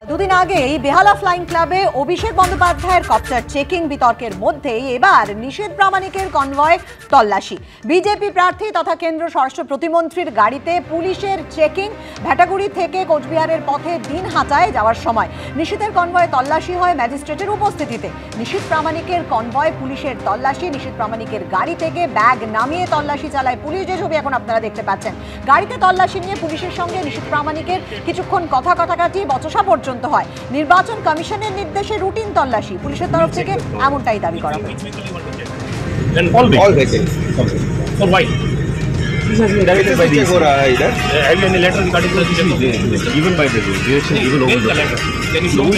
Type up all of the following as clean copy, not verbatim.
দুদিন আগেই বেহালা ফ্লাইং ক্লাবে অভিষেক বন্দ্যোপাধ্যায়ের কপ্টার চেকিং বিতর্কের মধ্যেই এবার নিশীথ প্রামাণিকের কনভয় তল্লাশি। বিজেপি প্রার্থী তথা কেন্দ্র স্বরাষ্ট্র প্রতিমন্ত্রীর গাড়িতে পুলিশের চেকিং। ভেটাগুড়ি থেকে কোচবিহারের পথে দিনহাটায় যাওয়ার সময় নিশীথের কনভয় তল্লাশি হয় ম্যাজিস্ট্রেটের উপস্থিতিতে। নিশীথ প্রামাণিকের কনভয় পুলিশের তল্লাশি। নিশীথ প্রামাণিকের গাড়ি থেকে ব্যাগ নামিয়ে তল্লাশি চালায় পুলিশ, যে ছবি এখন আপনারা দেখতে পাচ্ছেন। গাড়িতে তল্লাশি নিয়ে পুলিশের সঙ্গে নিশীথ প্রামাণিকের কিছুক্ষণ কথা কাটাকাটি, বচসা পর্যন্ত হয়। নির্বাচন কমিশনের নির্দেশে রুটিন তল্লাশি পুলিশের তরফ থেকে এমনটাই দাবি করা হয়েছে। This has been directed by the have you any letter regarding the given by the direction given over the letter? Can you show me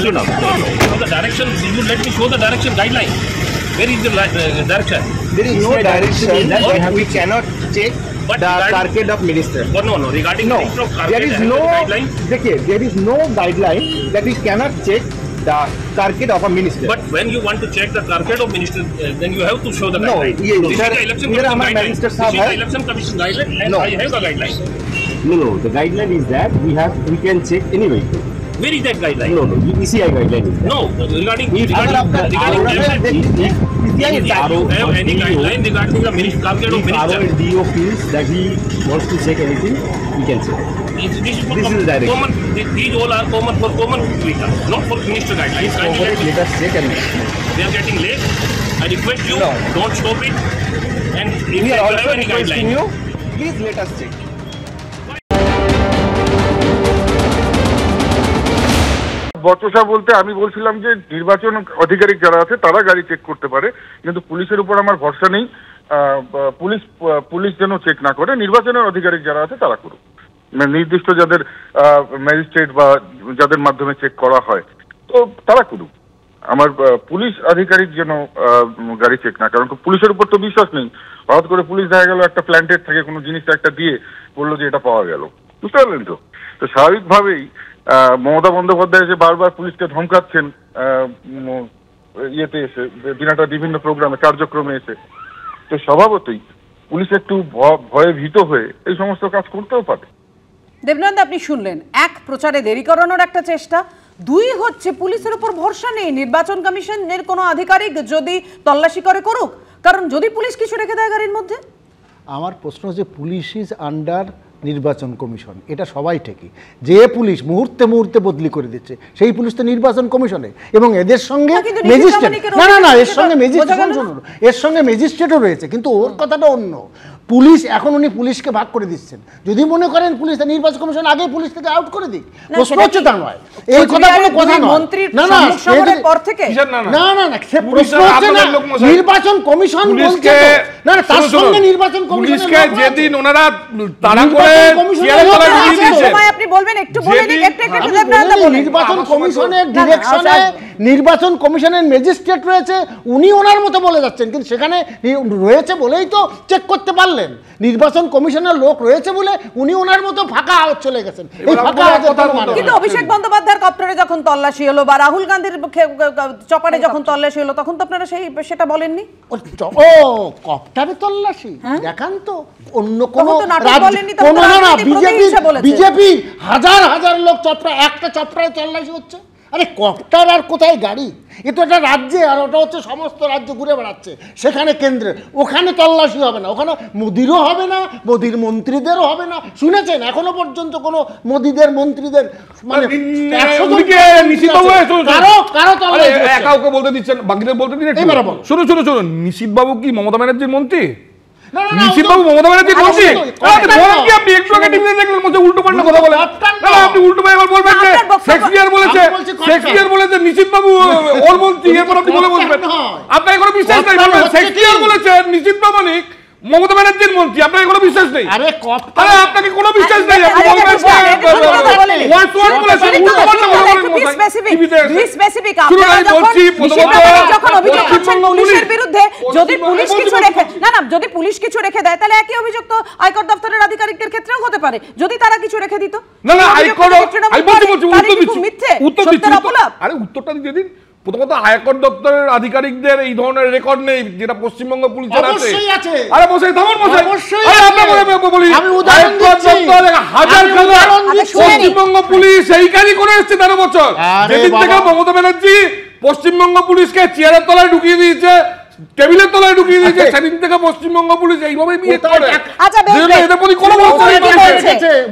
the direction? Did you let me show the direction guideline? Where is the direction? There is no direction. We cannot check the carpet of minister. No. Regarding there is no guideline. There is no guideline that we cannot check the carpet of a minister. But when you want to check the carpet of minister, then you have to show the guideline. This is the election commission guideline. And I have the guideline. No. The guideline is that we can check anyway. Where is that guideline? No. ECI guideline is that. No. Regarding have any guideline regarding the carpet of minister? Our DO feels that he wants to check anything, we can check. This is direction. common. These all are common for common vehicle, not for minister guidelines. Let us check and they are getting late. I request you, don't stop it. And if we you are also have any requesting guideline, you, please let us check. বচসা বলতে আমি বলছিলাম যে নির্বাচন আধিকারিক যারা আছে তারা গাড়ি চেক করতে পারে, কিন্তু পুলিশের উপর আমার ভরসা নেই। পুলিশ যেন চেক না করে, নির্বাচনের আধিকারিক যারা আছে তারা করুক। নির্দিষ্ট যাদের ম্যাজিস্ট্রেট বা যাদের মাধ্যমে চেক করা হয় তো তারা করুক। আমার পুলিশ আধিকারিক যেন গাড়ি চেক না, কারণ পুলিশের উপর তো বিশ্বাস নেই। হঠাৎ করে পুলিশ দেখা গেল একটা প্ল্যান্টেড থেকে কোনো জিনিস একটা দিয়ে বললো যে এটা পাওয়া গেল, বুঝতে পারলেন তো? তো স্বাভাবিকভাবেই মমতা বন্দ্যোপাধ্যায় যে বারবার পুলিশকে ধমকাচ্ছেন ইয়েতে এসে, দিনাটা বিভিন্ন প্রোগ্রামে কার্যক্রমে এসে, তো স্বভাবতই পুলিশ একটু ভয়ে ভীত হয়ে এই সমস্ত কাজ করতেও পারে। দেবনন্দ, আপনি শুনলেন, এক, প্রচারে দেরি করানোর একটা চেষ্টা, দুই হচ্ছে পুলিশের উপর ভরসা নেই। নির্বাচন কমিশনের কোনো আধিকারিক যদি তল্লাশি করে করুক, কারণ যদি পুলিশ কিছু রেখে দেয় গাড়ির মধ্যে। আমার প্রশ্ন হচ্ছে, পুলিশ ইজ আন্ডার নির্বাচন কমিশন, এটা সবাই ঠিকই। যে পুলিশ মুহূর্তে মুহূর্তে বদলি করে দিচ্ছে সেই পুলিশ তো নির্বাচন কমিশনে, এবং এদের সঙ্গে ম্যাজিস্ট্রেট এর সঙ্গে ম্যাজিস্ট্রেট শুনুন, এর সঙ্গে ম্যাজিস্ট্রেটও রয়েছে, কিন্তু ওর কথাটা অন্য। পুলিশ এখন উনি পুলিশকে ভাগ করে দিচ্ছেন। যদি মনে করেন পুলিশ নির্বাচন কমিশন আগে পুলিশ থেকে আউট করে দিক, প্রশ্ন হচ্ছে তা নয়, এই কথা কোনো কথা নয়। না না সে প্রশ্ন হচ্ছে না, নির্বাচন কমিশন বলছে না, তার সঙ্গে নির্বাচন কমিশনকে যেদিন ওনারা তারা করে নির্বাচন কমিশনের ডিরেকশনে নির্বাচন কমিশনের ম্যাজিস্ট্রেট রয়েছে, উনি ওনার মতো বলে যাচ্ছেন, কিন্তু সেখানে রয়েছে বলেই তো চেক করতে পারলেন। নির্বাচন কমিশনের লোক রয়েছে বলে উনি ওনার মতো ফাঁকা আওয়াজ চলে গেছেন। এই ফাঁকা কিন্তু অভিষেক বন্দ্যোপাধ্যায়ের কপ্টারে যখন তল্লাশি হলো বা রাহুল গান্ধীর চপারে যখন তল্লাশি হলো, তখন তো আপনারা সেটা বলেননি। ও কপ্টারে তল্লাশি দেখান তো, অন্য কোনো বিজেপি হাজার হাজার লোক চপড়া, একটা চপড়ায় তল্লাশি হচ্ছে। আরে কপ্টার আর কোথায় গাড়ি, এ তো একটা রাজ্যে, আর ওটা হচ্ছে সমস্ত রাজ্য ঘুরে বেড়াচ্ছে, সেখানে কেন্দ্রে, ওখানে তল্লাশি হবে না, ওখানে মোদিরও হবে না, মোদির মন্ত্রীদেরও হবে না। শুনেছেন এখনো পর্যন্ত কোনো মোদিদের মন্ত্রীদের মানে কাউকে বলতে দিচ্ছেন, বাকিদের বলতে দিন। শুনুন, নিশীথ বাবু কি মমতা ব্যানার্জির মন্ত্রী? নিশীথ বাবু মমতা ব্যানার্জির মন্ত্রী? আপনি একটু আগে টিভিতে দেখলেন উল্টো পাল্টা কথা বলে, আপনি উল্টো পাল্টা বলবেন যে শেক্সপিয়ার বলেছে নিশীথ বাবু ওর মন্ত্রী, এরপর আপনি বলে বলবেন আপনার কোনো বিশ্বাস নেই। শেক্সপিয়ার বলেছে নিশীথ প্রামাণিক মমতা ব্যানার্জির মন্ত্রী, আপনার কোনো বিশ্বাস নেই? আরে আপনাকে কোনো বিশ্বাস নেই, আপনি বলবেন যদি পুলিশ কিছু রেখে দেয় তাহলে একই অভিযোগ তো আয়কর দপ্তরের আধিকারিকদের ক্ষেত্রেও হতে পারে, যদি তারা কিছু রেখে দিত। উত্তরটা দিয়ে দিন। প্রথমত আয়কর দপ্তরের আধিকারিকদের এই ধরনের রেকর্ড নেই, যেটা পশ্চিমবঙ্গ পুলিশের আছে। অবশ্যই আছে। আরে বসে থামুন, বসে অবশ্যই আরে আছে। আপনাকে বলি, আমি উদাহরণ দিচ্ছি। হাজার আমি উদাহরণ দিচ্ছি। পশ্চিমবঙ্গ পুলিশ এই কাজই করে এসেছে 13 বছর। আরে যেদিন থেকে বাবা। মমতা ব্যানার্জি পশ্চিমবঙ্গ পুলিশকে চেয়ারের তলায় ঢুকিয়ে দিয়েছে, টেবিলের তলায় ঢুকিয়ে দিয়েছে, সেদিন থেকে পশ্চিমবঙ্গ পুলিশ এইভাবেই বিহেভ করে। আচ্ছা বেশ, যেগুলো এদের প্রতি কোনো ভরসা নেই।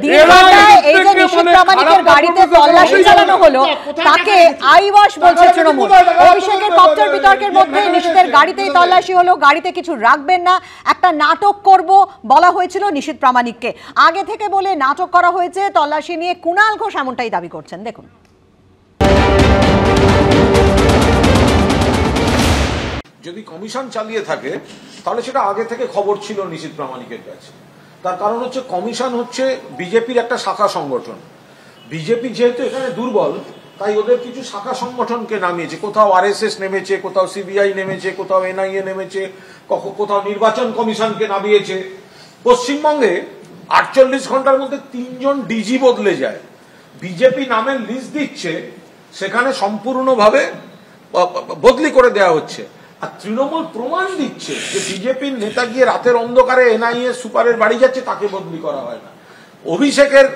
দীর্ঘটায় এই যে নিশীথ প্রামাণিকের গাড়িতে তল্লাশি চালানো হলো, তাকে আইওয়াশ বলছে তৃণমূল। অভিষেকের কপ্টার বিতর্কের মধ্যে নিশীথের গাড়িতেই তল্লাশি হলো, গাড়িতে কিছু রাখবেন না, একটা নাটক করব বলা হয়েছিল নিশীথ প্রামাণিককে। আগে থেকে বলে নাটক করা হয়েছে তল্লাশি নিয়ে, কুণাল ঘোষ এমনটাই দাবি করছেন, দেখুন। যদি কমিশন চালিয়ে থাকে তাহলে সেটা আগে থেকে খবর ছিল নিশীথ প্রামাণিকের কাছে। তার কারণ হচ্ছে কমিশন হচ্ছে বিজেপির একটা শাখা সংগঠন। বিজেপি যেহেতু এখানে দুর্বল, তাই ওদের কিছু শাখা সংগঠনকে নামিয়েছে। কোথাও আরএসএস নেমেছে, কোথাও সিবিআই নেমেছে, কোথাও এনআইএ নেমেছে, কোথাও নির্বাচন কমিশনকে নামিয়েছে। পশ্চিমবঙ্গে 48 ঘন্টার মধ্যে 3 জন ডিজি বদলে যায়। বিজেপি নামের লিস্ট দিচ্ছে, সেখানে সম্পূর্ণভাবে বদলি করে দেওয়া হচ্ছে। আর তৃণমূল প্রমাণ দিচ্ছে যে বিজেপির নেতা গিয়ে রাতের অন্ধকারে এনআইএ সুপারের বাড়ি যাচ্ছে, তাকে বদলি করা হয় না। অভিষেকের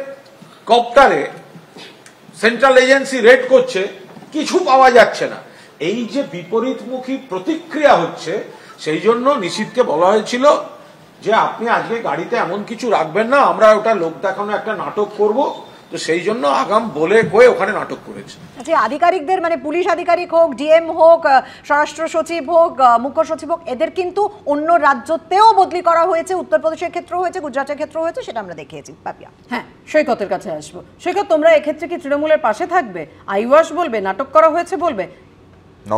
কপ্টারে সেন্ট্রাল এজেন্সি রেড করছে, কিছু পাওয়া যাচ্ছে না। এই যে বিপরীতমুখী প্রতিক্রিয়া হচ্ছে, সেই জন্য নিশীথকে বলা হয়েছিল যে আপনি আজকে গাড়িতে এমন কিছু রাখবেন না, আমরা ওটা লোক দেখানো একটা নাটক করব। তো সেই জন্য আগাম বলে কয়ে ওখানে নাটক করেছে। আচ্ছা, আধিকারিকদের মানে পুলিশ আধিকারিক হোক, ডিএম হোক, স্বরাষ্ট্র সচিব হোক, মুখ্য সচিব হোক, এদের কিন্তু অন্য রাজ্যতেও বদলি করা হয়েছে। উত্তরপ্রদেশের ক্ষেত্রে হয়েছে, গুজরাটের ক্ষেত্রে হয়েছে, সেটা আমরা দেখিয়েছি। পাপিয়া, হ্যাঁ, সৈকতের কাছে আসবো। সৈকত, তোমরা এক্ষেত্রে কি তৃণমূলের পাশে থাকবে? আইওয়াশ বলবে, নাটক করা হয়েছে বলবে?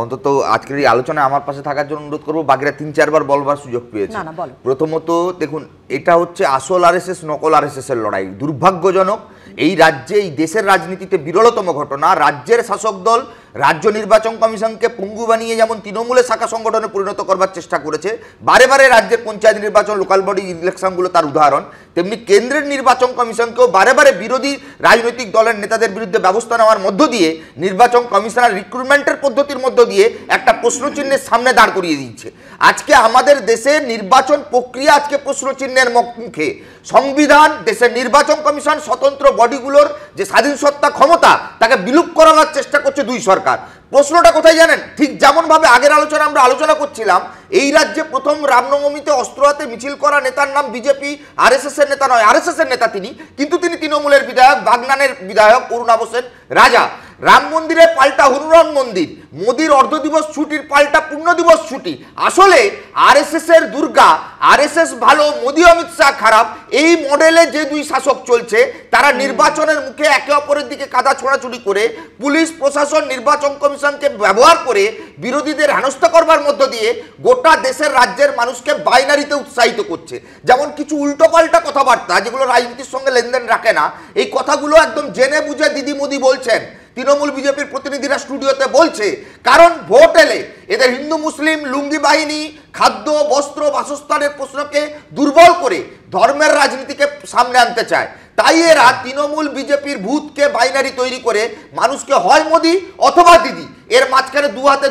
অন্তত আজকের এই আলোচনায় আমার পাশে থাকার জন্য অনুরোধ করবো। বাকিরা 3-4 বার বলবার সুযোগ পেয়েছে। প্রথমত দেখুন, এটা হচ্ছে আসল আরএসএস নকল আরএসএস এর লড়াই। দুর্ভাগ্যজনক, এই রাজ্যে, এই দেশের রাজনীতিতে বিরলতম ঘটনা, রাজ্যের শাসক দল রাজ্য নির্বাচন কমিশনকে পঙ্গু বানিয়ে যেমন তৃণমূলের শাখা সংগঠনে পরিণত করবার চেষ্টা করেছে, বারে বারে রাজ্যের পঞ্চায়েত নির্বাচন, লোকাল বডি ইলেকশনগুলো তার উদাহরণ, তেমনি কেন্দ্রের নির্বাচন কমিশনকেও বারে বারে বিরোধী রাজনৈতিক দলের নেতাদের বিরুদ্ধে ব্যবস্থা নেওয়ার মধ্য দিয়ে নির্বাচন কমিশনার রিক্রুটমেন্টের পদ্ধতির মধ্য দিয়ে একটা প্রশ্নচিহ্নের সামনে দাঁড় করিয়ে দিচ্ছে। আজকে আমাদের দেশে নির্বাচন প্রক্রিয়া আজকে প্রশ্নচিহ্নের মুখে। সংবিধান, দেশের নির্বাচন কমিশন, স্বতন্ত্র বডিগুলোর যে স্বাধীন সত্তা ক্ষমতা, তাকে বিলুপ করানোর চেষ্টা করছে দুই সরকার। প্রশ্নটা কোথায় জানেন? ঠিক যেমন ভাবে আগের আলোচনা আমরা আলোচনা করছিলাম, এই রাজ্যে প্রথম রামনবমীতে অস্ত্র হাতে মিছিল করা নেতার নাম বিজেপি, আরএসএস এর নেতা নয়, আরএসএস এর নেতা তিনি, কিন্তু তিনি তৃণমূলের বিধায়ক, বাগনানের বিধায়ক অরুণাভ সেন রাজা। রাম মন্দিরে পাল্টা হনুমান মন্দির, মোদির অর্ধ দিবস ছুটির পাল্টা পূর্ণ দিবস ছুটি। আসলে আরএসএস এর দুর্গা, আরএসএস ভালো, মোদি অমিত শাহ খারাপ, এই মডেলে যে দুই শাসক চলছে, তারা নির্বাচনের মুখে একে অপরের দিকে কাদা ছোড়াছুড়ি করে, পুলিশ প্রশাসন, নির্বাচন কমিশনকে ব্যবহার করে বিরোধীদের হেনস্থা করবার মধ্য দিয়ে গোটা দেশের রাজ্যের মানুষকে বাইনারিতে উৎসাহিত করছে। যেমন কিছু উল্টোপাল্টা কথাবার্তা যেগুলো রাজনীতির সঙ্গে লেনদেন রাখে না, এই কথাগুলো একদম জেনে বুঝে দিদি মোদি বলছেন, তৃণমূল বিজেপির প্রতিনিধিরা স্টুডিওতে বলছে। কারণ ভোট এলে এদের হিন্দু মুসলিম, লুঙ্গি বাহিনী, খাদ্য, বস্ত্র, বাসস্থানের প্রশ্নকে দুর্বল করে ধর্মের রাজনীতিকে সামনে আনতে চায়। তাই এরা তৃণমূল বিজেপির ভূতকে বাইনারি তৈরি করে মানুষকে হয় মোদি অথবা দিদি, এর মাঝখানে দু হাতে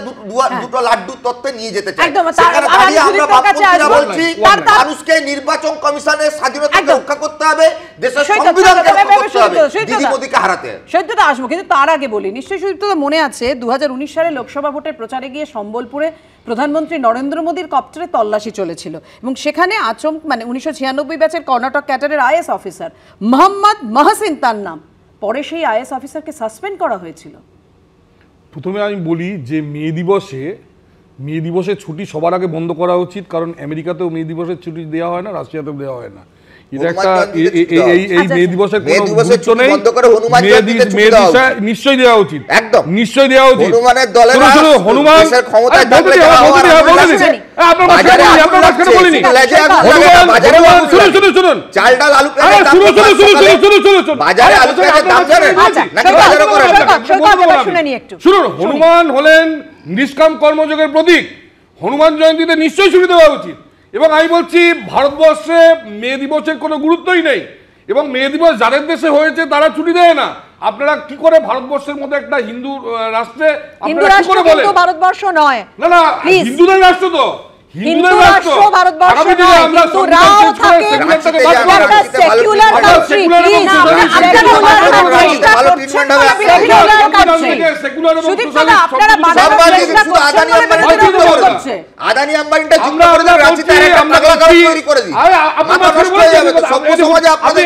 দুটো লাড্ডু তত্ত্বে নিয়ে যেতে চায়। সেখানে দাঁড়িয়ে আমরা বামপন্থীরা বলছি, মানুষকে নির্বাচন কমিশনের স্বাধীনতাকে রক্ষা করতে হবে, দেশের সংবিধানকে রক্ষা করতে হবে, দিদি মোদিকে হারাতে হবে। সত্যতা আসবো, কিন্তু তার আগে বলি, নিশ্চয়ই সত্যতা মনে আছে 2019 সালে লোকসভা ভোটের প্রচারে গিয়ে সম্বলপুরে প্রধানমন্ত্রী নরেন্দ্র মোদীর কপ্টারে তল্লাশি চলেছিল, এবং সেখানে মানে 1996 ব্যাচের কর্ণাটক ক্যাডারের আইএস অফিসার মোহাম্মদ মহসিন তার নাম, পরে সেই আইএস অফিসারকে সাসপেন্ড করা হয়েছিল। প্রথমে আমি বলি যে মে দিবসে ছুটি সবার আগে বন্ধ করা উচিত, কারণ আমেরিকাতেও মে দিবসের ছুটি দেওয়া হয় না, রাশিয়াতেও দেওয়া হয় না। এটা একটা এই মে দিবসের কোনো গুরুত্ব নেই, নিশ্চয়ই দেওয়া উচিত, একদম নিশ্চয়ই দেওয়া উচিত। হনুমান হনুমান হলেন নিষ্কাম কর্মযোগের প্রতীক। হনুমান জয়ন্তীতে নিশ্চয়ই ছুটি দেওয়া উচিত। এবং আমি বলছি, ভারতবর্ষে মে দিবসের কোনো গুরুত্বই নেই, এবং মে দিবস যাদের দেশে হয়েছে তারা ছুটি দেয় না। আপনারা কি করে ভারতবর্ষের মধ্যে একটা হিন্দু রাষ্ট্রে হিন্দু আপনারা কি রাষ্ট্র করে বলেন কিন্তু ভারতবর্ষ নয়। না না Please. হিন্দুদের রাষ্ট্র তো হিন্দু রাষ্ট্র ভারতবর্ষ নয়, কিন্তু রাও থাকে একটা সেকুলার কান্ট্রি। প্লিজ আদানি আম্বানিটা চিন্তা করে দাও, রাঁচিতে একটা পাগলা গাঁও তৈরি করে দিই, মাথা নষ্ট হয়ে যাবে তো। সভ্য সমাজে আপনাদের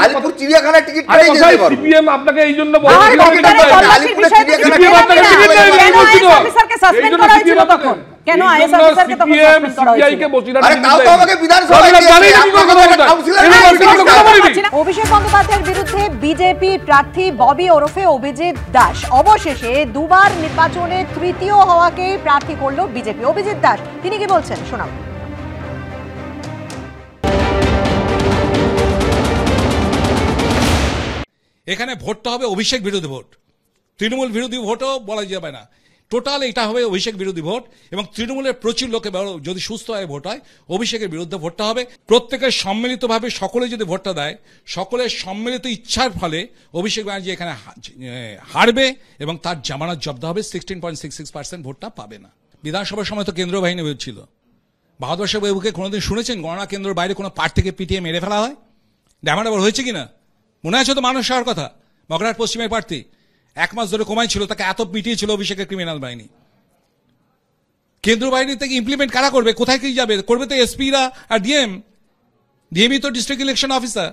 আলিপুর চিড়িয়াখানায় টিকিট পেয়ে যেতে পারবো। সিপিএম আপনাকে এই জন্য আলিপুরের চিড়িয়াখানায় কেন আইএস অফিসারকে তখন সাসপেন্ড করা হয়েছিল? আরে তাও তো আমাকে বিধানসভায় অভিষেক বন্দ্যোপাধ্যায়ের বিরুদ্ধে বিজেপি প্রার্থী ববি ওরফে অভিজিৎ দাস অবশেষে দুবার নির্বাচনে তৃতীয় হওয়াকে প্রার্থী করলো বিজেপি। অভিজিৎ দাস তিনি কি বলছেন শোনাব। এখানে ভোটটা হবে অভিষেক বিরোধী ভোট, তৃণমূল বিরোধী ভোটও বলা যাবে না। টোটাল এটা হবে অভিষেক বিরোধী ভোট, এবং তৃণমূলের প্রচুর লোকে যদি সুস্থ হয় ভোট হয়, অভিষেকের বিরুদ্ধে ভোটটা হবে। প্রত্যেকের সম্মিলিতভাবে সকলে যদি ভোটটা দেয়, সকলের সম্মিলিত ইচ্ছার ফলে অভিষেক ব্যানার্জি এখানে হারবে এবং তার জামানত জব্দ হবে। 16.66% ভোটটা পাবে না। বিধানসভার সময় তো কেন্দ্রীয় বাহিনী ছিল। বাহাদুর শাহ বাবুকে কোনোদিন শুনেছেন গণনা কেন্দ্রের বাইরে কোনো প্রার্থীকে পিটিয়ে মেরে ফেলা হয়? ড্যামাডাবল হয়েছে কিনা মনে আছে তো? মানুষ হওয়ার কথা মগরাহাট পশ্চিমের প্রার্থী 1 মাস ধরে কমাই ছিল, তাকে এত পিটিয়েছিল অভিষেকের ক্রিমিনাল বাহিনী। কেন্দ্র বাহিনী থেকে ইমপ্লিমেন্ট কারা করবে? কোথায় কি যাবে? করবে তো এসপিরা আর ডিএমই তো ডিস্ট্রিক্ট ইলেকশন অফিসার।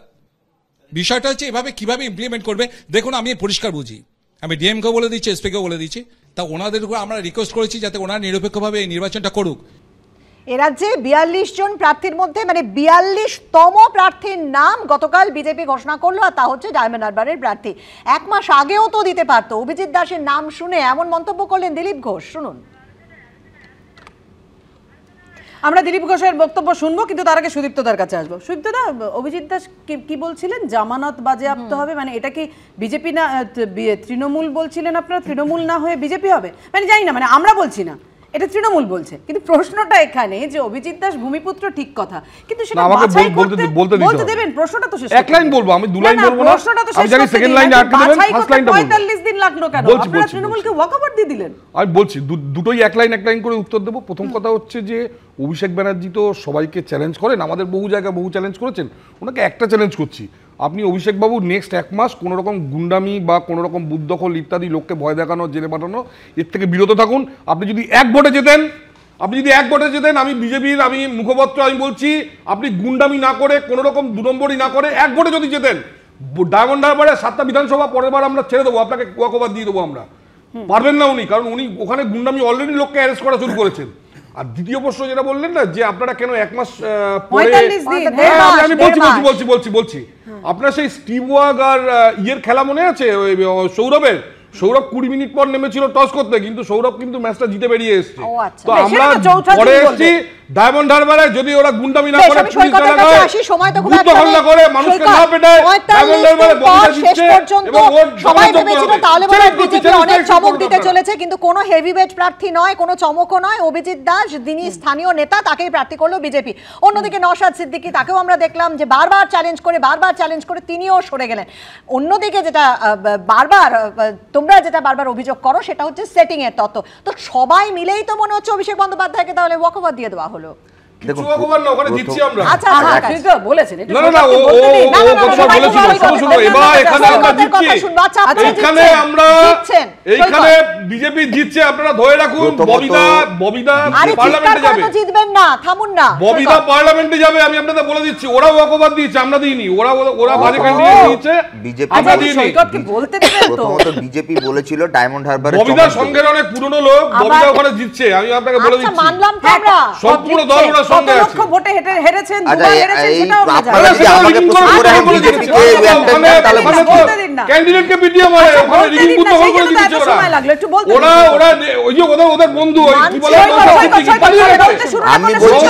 বিষয়টা হচ্ছে এভাবে কিভাবে ইমপ্লিমেন্ট করবে। দেখুন আমি পরিষ্কার বুঝি, আমি ডিএমকেও বলে দিচ্ছি, এসপিকেও বলে দিচ্ছি, তা ওনাদের উপর আমরা রিকোয়েস্ট করেছি যাতে ওনারা নিরপেক্ষভাবে এই নির্বাচনটা করুক। এ রাজ্যে 42 জন প্রার্থীর মধ্যে 42তম প্রার্থীর নাম গতকাল বিজেপি ঘোষণা করলো, আর তা হচ্ছে ডায়মন্ড হারবারের প্রার্থী। 1 মাস আগেও তো দিতে পারতো। অভিজিৎ দাসের নাম শুনে এমন মন্তব্য করলেন দিলীপ ঘোষ, শুনুন। আমরা দিলীপ ঘোষের বক্তব্য শুনবো, কিন্তু তার আগে সুদীপ্তদার কাছে আসবো। সুদীপ্তদা, অভিজিৎ দাস কি বলছিলেন? জামানত বাজেয়াপ্ত হবে, মানে এটা কি বিজেপি না তৃণমূল বলছিলেন আপনারা? তৃণমূল না হয়ে বিজেপি হবে মানে জানি না, মানে আমরা বলছি না, এটা তৃণমূল বলছে। কিন্তু প্রশ্নটা এখানে যে অভিজিৎ দাস ভূমিপুত্র ঠিক কথা, কিন্তু সেটা বাছাই করতে বলতে দেবেন। প্রশ্নটা তো শেষ, এক লাইন বলবো, আমি 2 লাইন বলবো না। আমি জানি সেকেন্ড লাইনে আটকে দেবেন, ফার্স্ট লাইনটা বলবো। 45 দিন লাগলো কেন? আপনারা তৃণমূলকে ওয়াকওভার দিয়ে দিলেন। আমি বলছি দুটোই এক লাইন করে উত্তর দেবো। প্রথম কথা হচ্ছে যে অভিষেক ব্যানার্জি তো সবাইকে চ্যালেঞ্জ করেন, আমাদের বহু জায়গায় বহু চ্যালেঞ্জ করেছেন। ওনাকে একটা চ্যালেঞ্জ করছি, আপনি অভিষেক বাবু নেক্সট 1 মাস কোনো রকম গুন্ডামি বা কোনো রকম বুদ্ধদখল ইত্যাদি লোককে ভয় দেখানো, জেলে পাঠানো, এর থেকে বিরত থাকুন। আপনি যদি এক ভোটে জেতেন, আমি বিজেপির মুখপাত্র, আমি বলছি আপনি গুন্ডামি না করে, কোনো রকম 2 নম্বরই না করে 1 ভোটে যদি জেতেন, ডায়মন্ড হারবারে 7টা বিধানসভা পরের বার আমরা ছেড়ে দেবো, আপনাকে ওয়াকওভার দিয়ে দেবো আমরা। পারবেন না উনি, কারণ উনি ওখানে গুন্ডামি অলরেডি লোককে অ্যারেস্ট করা শুরু করেছেন। আর দ্বিতীয় প্রশ্ন যেটা বললেন না, যে আপনারা কেন 1 মাস পরে, আমি বলছি আপনার সেই স্টিভ ওয়াগ আর ইয়ের খেলা মনে আছে সৌরভের? সৌরভ 20 মিনিট পর নেমেছিল টস করতে, কিন্তু সৌরভ কিন্তু ম্যাচটা জিতে বেরিয়ে এসেছে। তো আমরা পরে এসেছি ডায়মন্ড হারবারে, যদি ওরা গুন্ডামি না করে, পুলিশ না করে, মানুষকে না পেটায়, ডায়মন্ড হারবারে বক্সা জিতছে এবং ওর সবাই ভেবেছিল তাহলে বলে বিজেপি অনেক চমক দিতে চলেছে, কিন্তু কোনো হেভিওয়েট প্রার্থী নয়, কোনো চমকও নয়। অভিজিৎ দাস যিনি স্থানীয় নেতা, তাকেই প্রার্থী করলো বিজেপি। অন্যদিকে নওশাদ সিদ্দিকী, তাকেও আমরা দেখলাম যে বারবার চ্যালেঞ্জ করে তিনিও সরে গেলেন। অন্যদিকে যেটা তোমরা বারবার অভিযোগ করো, সেটা হচ্ছে সেটিং এর তত্ত্ব। তো সবাই মিলেই তো মনে হচ্ছে অভিষেক বন্দ্যোপাধ্যায়কে তাহলে ওয়াকওভার দিয়ে দেওয়া হলো। বিজেপি জিতছে, আপনারা ধরে রাখুন। ববিদা পার্লামেন্টে যাবে, জিতবেন না, থামুন না। ববিদা পার্লামেন্টে যাবে, আমি আপনাদের বলে দিচ্ছি। ওরা ওয়াকওভার দিয়েছে, আমরা দিইনি। ওরা বাজে ক্যান্ডিডেট দিয়েছে, আমরা দিইনি। প্রথমত বিজেপি বলেছিল ডায়মন্ড হারবারে, ববিদা সঙ্গের অনেক পুরনো লোক, ববিদা ওখানে জিতছে, আমি আপনাকে বলে দিচ্ছি। মানলাম তো আমরা, সম্পূর্ণ দল ওরা সঙ্গে আছে। লক্ষ ভোটে হেরেছেন, দুবার হেরেছেন, সেটাও আমরা জানি। আপনারা যদি আমাকে প্রশ্ন করে বিজেপিকে ওয়েস্টার্ন তাহলে ক্যান্ডিডেটকে পিটিয়ে মারে, ওখানে রিগিং বুদ্ধ করে দিয়েছে ওরা। সময় লাগলো একটু বলতে ওরা ওই যে ওদের বন্ধু ওই কি বলে আমি বলছি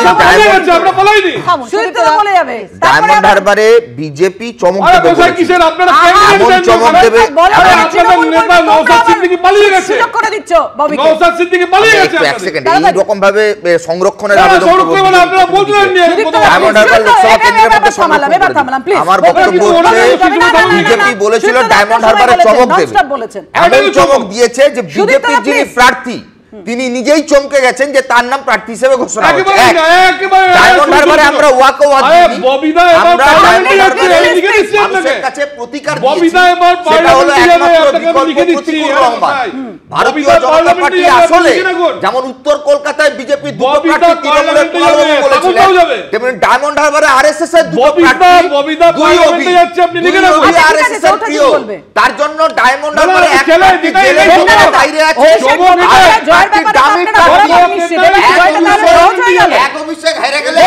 আমরা বলাইনি সুদীপ্তদা বলে যাবে। ডায়মন্ড হারবারে বিজেপি চমক আরে দেবে কোথায় কিসের আপনারা ক্যান্ডিডেট চমক দেবে। আরে আপনাদের নেতা নওশাদ সিদ্দিকী পালিয়ে গেছে, সুযোগ করে দিচ্ছ ববিকে। নওশাদ সিদ্দিকী পালিয়ে গেছে। এক সেকেন্ড এই রকম ভাবে সংরক্ষণের আবেদন করব আপনারা বললেন ডায়মন্ড হারবার লোকসভা কেন্দ্রের মধ্যে সামলাবে, এবার থামলাম প্লিজ। আমার বক্তব্য হচ্ছে বিজেপি বলেছিল ডায়মন্ড হারবারে চমক দেবে, এমন চমক দিয়েছে যে বিজেপির যিনি প্রার্থী তিনি নিজেই চমকে গেছেন যে তার নাম প্রার্থী হিসেবে ঘোষণা হয়েছে। ডায়মন্ড হারবারে আমরা ওয়াকওয়াট আমরা মানুষের কাছে প্রতিকার সেটা হলো একমাত্র বিকল্প প্রতিকূল রংবাদ। ভারতীয় জনতা পার্টি আসলে যেমন উত্তর কলকাতায় বিজেপি দুটো প্রার্থী তৃণমূলের পুনর্বাসন বলেছিলেন, তেমনি ডায়মন্ড হারবারে আরএসএস এর দুটো প্রার্থী আরএসএস এর প্রিয়, তার জন্য ডায়মন্ড হারবারে এক প্রার্থী জেলে বাইরে আছে। এক অভিষেক হেরে গেলে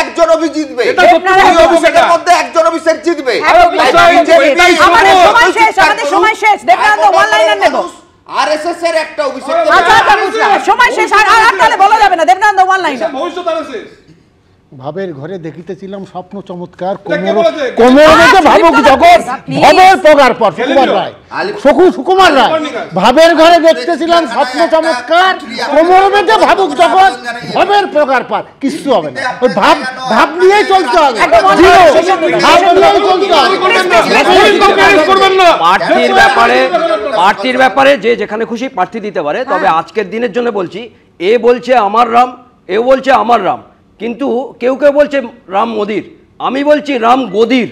একজন জিতবে, একজন অভিষেক জিতবে। আরএসএস এর একটা অভিষেক সময় শেষ, আর তাহলে বলা যাবে না। দেবনাথ ওয়ান লাইন ভাবের ঘরে দেখিতেছিলাম স্বপ্ন চমৎকার, কোমর মেঝে ভাবুক জগৎ ভবের পগার পর সুকুমার রায়, সুকুমার রায়। ভাবের ঘরে দেখতেছিলাম স্বপ্ন চমৎকার, কোমর মেঝে ভাবুক জগৎ ভবের পগার পর, কিছু হবে না। ওই ভাব নিয়েই চলতে হবে, প্রার্থীর ব্যাপারে যে যেখানে খুশি প্রার্থী দিতে পারে। তবে আজকের দিনের জন্য বলছি, এ বলছে আমার রাম, এ বলছে আমার রাম, কিন্তু কেউ কেউ বলছে রাম মোদির, আমি বলছি রাম গদির।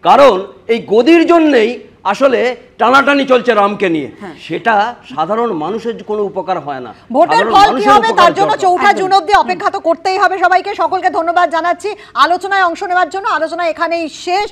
কারণ এই গদির জন্যই আসলে টানাটানি চলছে রামকে নিয়ে, সেটা সাধারণ মানুষের কোনো উপকার হয় না। ভোটের ফল কি হবে তার জন্য 4 জুন অবধি অপেক্ষা তো করতেই হবে সবাইকে। সকলকে ধন্যবাদ জানাচ্ছি আলোচনায় অংশ নেওয়ার জন্য। আলোচনা এখানেই শেষ।